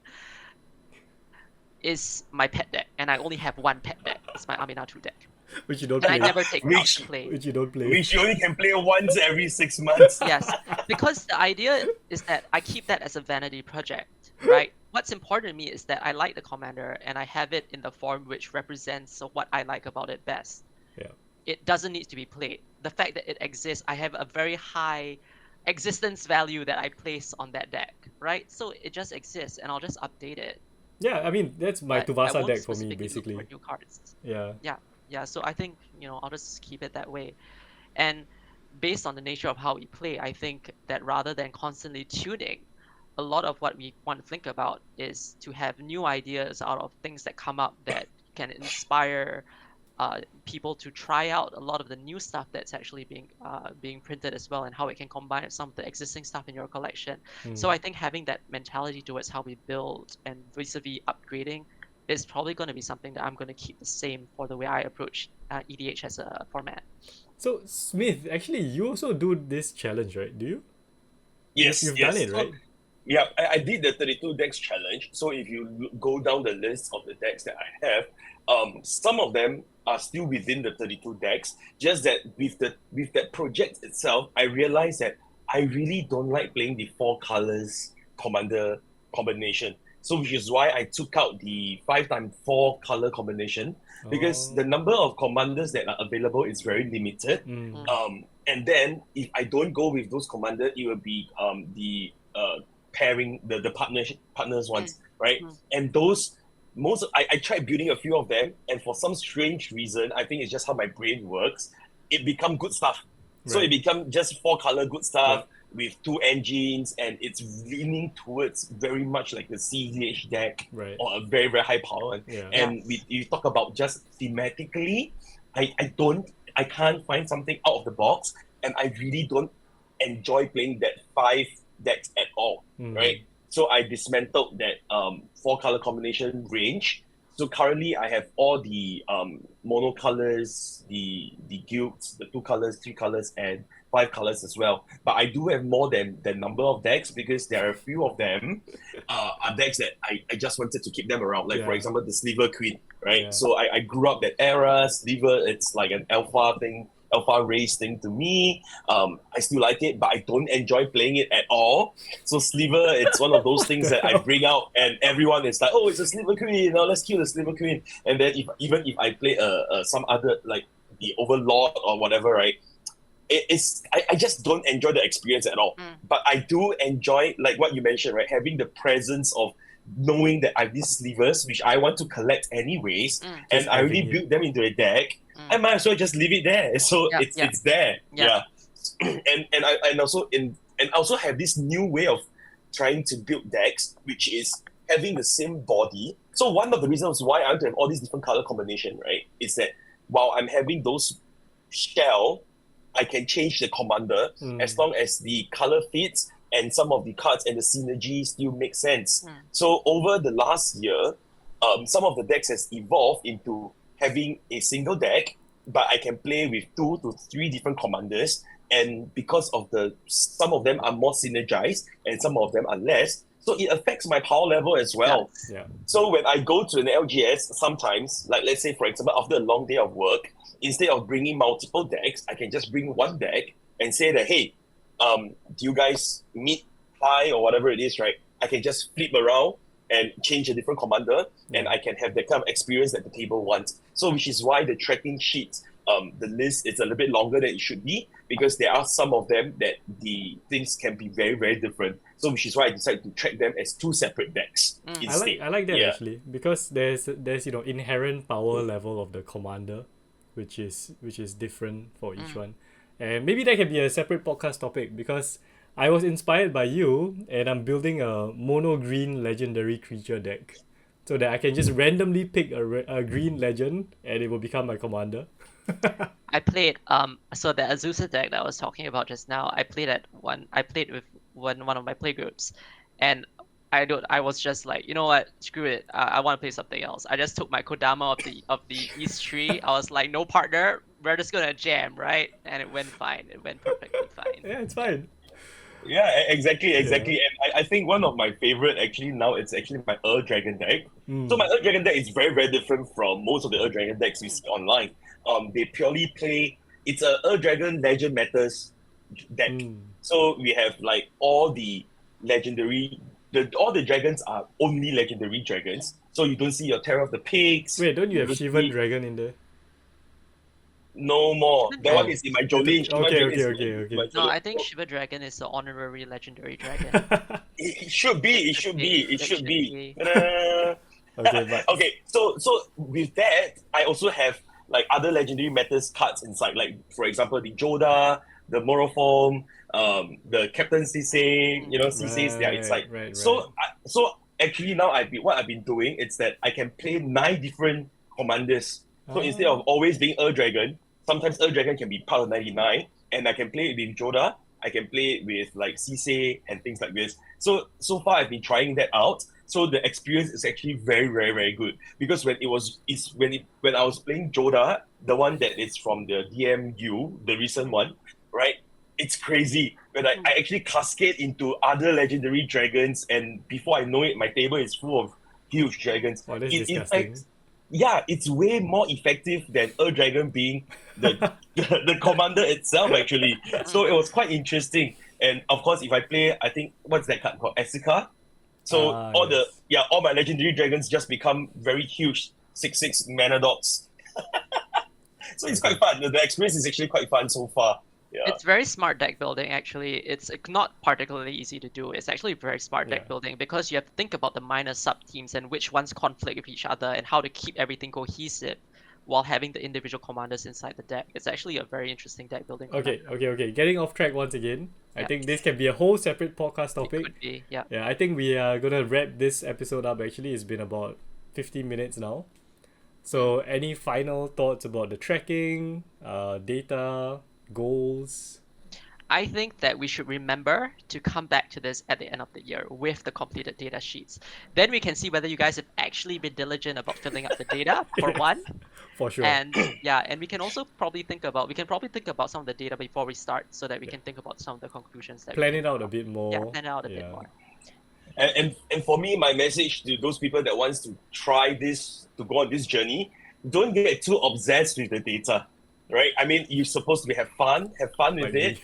is my pet deck, and I only have one pet deck. It's my Aminatu deck, which you don't and play. I never take out to play. Which you don't play. Which you only can play once every 6 months. Yes, because the idea is that I keep that as a vanity project, right? What's important to me is that I like the commander, and I have it in the form which represents what I like about it best. Yeah. It doesn't need to be played. The fact that it exists, I have a very high existence value that I place on that deck, right? So it just exists, and I'll just update it. Yeah, I mean that's my But I Tuvasa won't deck for me specifically look basically. for new cards. Yeah. Yeah. So I think I'll just keep it that way, and based on the nature of how we play, I think that rather than constantly tuning, a lot of what we want to think about is to have new ideas out of things that come up that can inspire people to try out a lot of the new stuff that's actually being printed as well, and how it can combine with some of the existing stuff in your collection. So I think having that mentality towards how we build and vis-a-vis upgrading is probably going to be something that I'm going to keep the same for the way I approach EDH as a format. So Smith, actually you also do this challenge, right? Do you? Yes, You've yes. done it, So, right? yeah, I did the 32 decks challenge. So if you go down the list of the decks that I have, some of them are still within the 32 decks. Just that with that project itself, I realized that I really don't like playing the four colors commander combination. So which is why I took out the 5x4 color combination, because the Oh. number of commanders that are available is very limited. Mm. And then if I don't go with those commanders, it will be the pairing the partners ones, right? Mm. And those I tried building a few of them, and for some strange reason, I think it's just how my brain works, it become good stuff. So it Right. become just four color good stuff Yep. with two engines, and it's leaning towards very much like the CEDH deck Right. or a very, very high power one. Yeah. And Yes. you talk about just thematically, I can't find something out of the box, and I really don't enjoy playing that five decks at all, right? So I dismantled that four color combination range. So currently I have all the mono colors, the guilds, the two colors, three colors, and five colors as well. But I do have more than the number of decks, because there are a few of them are decks that I just wanted to keep them around. Like for Yeah. example, the Sliver Queen, right? Yeah. So I grew up that era. Sliver, it's like an alpha thing, alpha race thing to me. I still like it, but I don't enjoy playing it at all. So Sliver, it's one of those things the that I hell? bring out, and everyone is like, "Oh, it's a Sliver Queen! Now let's kill the Sliver Queen." And then even if I play some other like the Overlord or whatever, right? I just don't enjoy the experience at all. But I do enjoy, like what you mentioned, right? Having the presence of knowing that I have these slivers, which I want to collect anyways, and Just I already having it. built them into a deck. I might as well just leave it there. So Yep, it's yep. it's there. Yep. Yeah. And also have this new way of trying to build decks, which is having the same body. So one of the reasons why I want to have all these different color combination, right, is that while I'm having those shell, I can change the commander as long as the color fits and some of the cards and the synergy still make sense. So over the last year, some of the decks has evolved into having a single deck, but I can play with 2 to 3 different commanders. And because of some of them are more synergized and some of them are less, so it affects my power level as well. Yes. Yeah. So when I go to an LGS, sometimes, like let's say for example, after a long day of work, instead of bringing multiple decks, I can just bring one deck and say that, hey, do you guys meet high or whatever it is, right? I can just flip around and change a different commander, and I can have that kind of experience that the table wants. So which is why the tracking sheets, the list is a little bit longer than it should be, because there are some of them that the things can be very, very different. So which is why I decided to track them as 2 separate decks instead. I like that Yeah. actually, because there's inherent power level of the commander, which is different for each one, and maybe that can be a separate podcast topic, because I was inspired by you and I'm building a mono green legendary creature deck, so that I can just randomly pick a green legend and it will become my commander. I played so the Azusa deck that I was talking about just now. I played with one of my playgroups, and I was just like, you know what, screw it. I want to play something else. I just took my Kodama of the East tree. I was like, no partner, we're just gonna jam, right? And it went fine. It went perfectly fine. Yeah, it's fine. Yeah, exactly. And I think one of my favorite actually now, it's actually my Earth Dragon deck. So my Earth Dragon deck is very, very different from most of the Earth Dragon decks we see online. They purely play, it's a Earth Dragon Legend Matters deck. So we have like all the legendary, all the dragons are only legendary dragons. So you don't see your Terror of the Pigs. Wait, don't you have don't Shivan see- Dragon in there? No more. That one is in my Jolene. Shivan Okay, Dragon is okay. in my No, Jolene. I think Shiva Dragon is the honorary legendary dragon. It should be. It should be. It should be. Okay, but Okay, so with that, I also have like other legendary matters cards inside, like for example the Joda, the Moroform, the Captain Cisse, Cisse's they are inside. Right. So actually now what I've been doing is that I can play 9 different commanders. So instead of always being Earth Dragon, sometimes Earth Dragon can be part of 99, and I can play it with Joda. I can play it with like Cisse and things like this. So far I've been trying that out. So the experience is actually very, very, very good, because when I was playing Joda, the one that is from the DMU, the recent one, right? It's crazy. when I actually cascade into other legendary dragons, and before I know it, my table is full of huge dragons. Oh, that's In disgusting. fact, yeah, it's way more effective than a dragon being the commander itself, actually. So it was quite interesting. And of course, if I play, I think what's that card called? Esika. So Yes. all my legendary dragons just become very huge 6/6 mana dots. So it's quite fun. The experience is actually quite fun so far. Yeah. It's very smart deck building, actually. It's not particularly easy to do. It's actually very smart deck Yeah. building because you have to think about the minor sub teams and which ones conflict with each other and how to keep everything cohesive while having the individual commanders inside the deck. It's actually a very interesting deck building. Okay. Getting off track once again. I Yeah. think this can be a whole separate podcast It topic. could be, yeah. Yeah, I think we are gonna wrap this episode up. Actually, it's been about 15 minutes now. So, any final thoughts about the tracking, data, goals? I think that we should remember to come back to this at the end of the year with the completed data sheets. Then we can see whether you guys have actually been diligent about filling up the data, for Yes. one. For sure. And and we can also probably think about some of the data before we start so that we can think about some of the conclusions that Plan we it out a bit more. Yeah, plan it out a bit more. And for me, my message to those people that wants to try this, to go on this journey, don't get too obsessed with the data, right? I mean, you're supposed to have fun with Like it.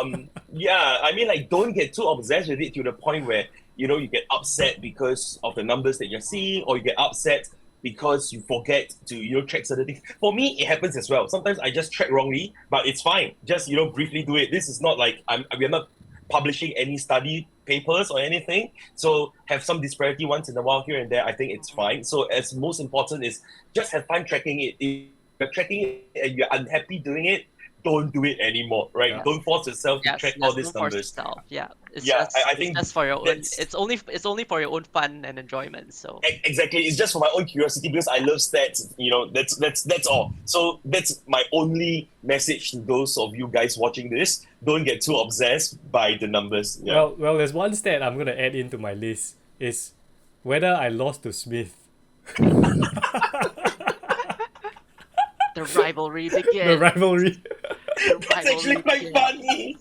me. Yeah, I mean, like, don't get too obsessed with it to the point where, you get upset because of the numbers that you're seeing, or you get upset because you forget to, track certain things. For me, it happens as well. Sometimes I just track wrongly, but it's fine. Just, briefly do it. This is not like we're not publishing any study papers or anything. So have some disparity once in a while here and there. I think it's fine. So as most important is just have fun tracking it. If you're tracking it and you're unhappy doing it, don't do it anymore, right? Yeah. Don't force yourself to track all these don't force numbers. yourself. Yeah, it's Yeah, just, I think it's just for your own. that's- It's only for your own fun and enjoyment. So Exactly, it's just for my own curiosity because I love stats. That's all. So that's my only message to those of you guys watching this. Don't get too obsessed by the numbers. Yeah. Well, there's one stat I'm gonna add into my list is whether I lost to Smith. the rivalry begins. The rivalry. That's actually quite funny.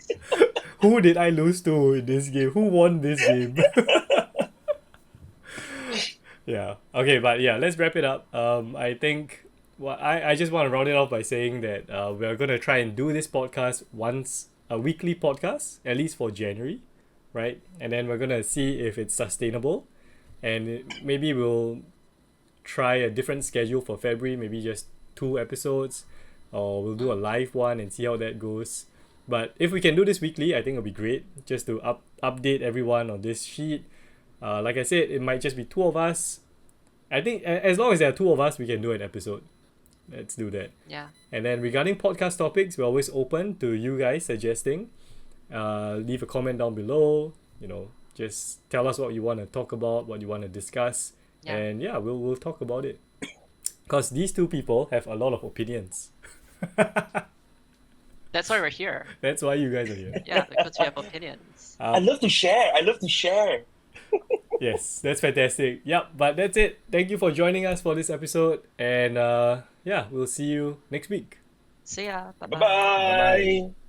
Who did I lose to in this game? Who won this game? Yeah. Okay, but yeah, let's wrap it up. I think I just want to round it off by saying that we're gonna try and do this podcast once a weekly podcast, at least for January, right? And then we're gonna see if it's sustainable, and maybe we'll try a different schedule for February, maybe just 2 episodes, or we'll do a live one and see how that goes. But if we can do this weekly, I think it'll be great, just to update everyone on this sheet. Like I said, it might just be 2 of us. I think as long as there are 2 of us, we can do an episode. Let's do that. Yeah. And then regarding podcast topics, we're always open to you guys suggesting. Leave a comment down below. Just tell us what you want to talk about, what you want to discuss. Yeah. And yeah, we'll talk about it. Because these 2 people have a lot of opinions. That's why we're here. That's why you guys are here. Yeah, because we have opinions. I love to share. Yes, that's fantastic. Yep, but that's it. Thank you for joining us for this episode. And yeah, we'll see you next week. See ya. Bye Bye bye. bye.